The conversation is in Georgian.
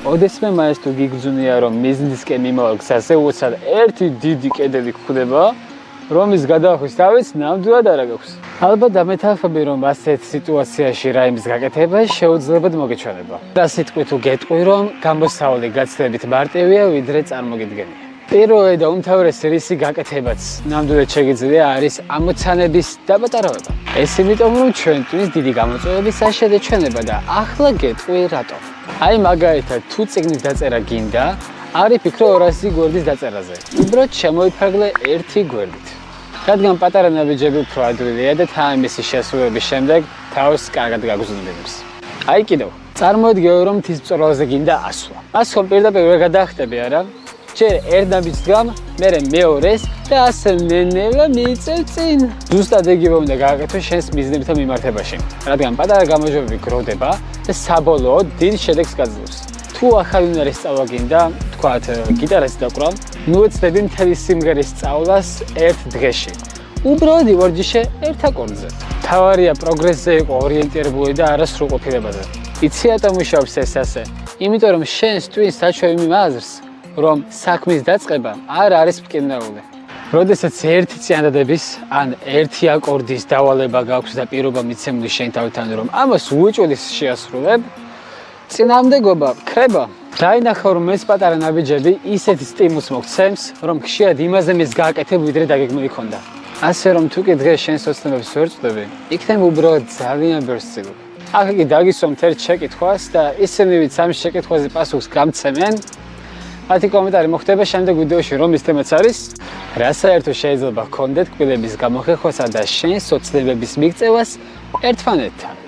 ოდესმე მაინც თუ გიგრძნია რომ მიზნისკენ მიმავალ გზაზე უცად ერთი დიდი კედელი გვხვდება, რომის გადაახვის თავიც ნამდვილად არ აქვს. ალბათ დამეთანხმები რომ ასეთ სიტუაციაში რაიმის გაკეთება შეუძლებად მოგეჩვენება. და სიტყვით თუ გეტყვი რომ გამოსავალი გაცილებით მარტივია ვიდრე წარმოგიდგენია. პირველი და უმთავრესი რისი გაკეთებაც ნამდვილად შეგიძლია არის ამოცანების დაპატარავება. ეს იმიტომ რომ ჩვენ ტვინს დიდი გამოწვევების საშედე ჩვენება და ახლა გეტყვი რატომ. აი მაგალითად თუ წიგნის დაწერა გინდა, არ იფიქრო 200 გვერდის დაწერაზე. უბრალოდ შემოიფარგლე ერთი გვერდით. რადგან პატარა ნაბიჯები უფრო ადვილია და თამამისი შესრულების შემდეგ თავს კარგად გაგზავნებს. აი კიდევ, წარმოიდგინე რომ თვითმწვერვალზე გინდა ასვლა. მას ხომ პირდაპირ ვერ გადაახტები არა? ჯერ ერთ ნაბიჯს გამ, მერე მეორეს და ასე ნელა მიწევ წინ. ზუსტად იგივე უნდა გააკეთო შენს მიზნებთან მიმართებაში, რადგან პატარა გამოჯობები გროვდება და საბოლოოდ დიდ შედეგს გაძლევს. თუ ახალი უნარის სწავლა გინდა, თქვათ გიტარას დაკვრა, მოეცდები მთელი სიმღერის სწავლას ერთ დღეში. უბრალოდ ივარჯიშე ერთ აკორდზე. თავარია პროგრესზე იყო ორიენტირებული და არა სრულყოფილებაზე. იცი რატომ მუშაობს ეს ასე? იმიტომ რომ შენს ტვინს საჩვევი აზრს, რომ საქმის დაწყება არ არის მტკივნეული. როდესაც ერთი წინადადების ან ერთი აკორდის დავალება გაქვს და პირობა მიცემული შენ თავთან რომ ამას უეჭველის შეასრულებ, წინამდებობა ქრება. დაინახა რომ ეს პატარა ნაბიჯები ისეთ სტიმულს მოგცემს, რომ ხშირად იმაზე მის გააკეთებ ვიდრე დაგეგმილი ქონდა. ასე რომ თუ კი დღეს შენს ოცნებებს ვერ წვდები, იქნება უბრალოდ ძალიან ბევრ სცილობ. აქ კი დაგისვამთ ერთ შეკითხვას და ისინი ვინც ამ შეკითხვაზე პასუხს გამცემენ, მათი კომენტარი მოხდება შემდეგ ვიდეოში, რომლის თემაც არის რა საერთო შეიძლება ჰქონდეთ კბილების გამოხერხვასა და შენს ოცნებების მიღწევას ერთმანეთთან.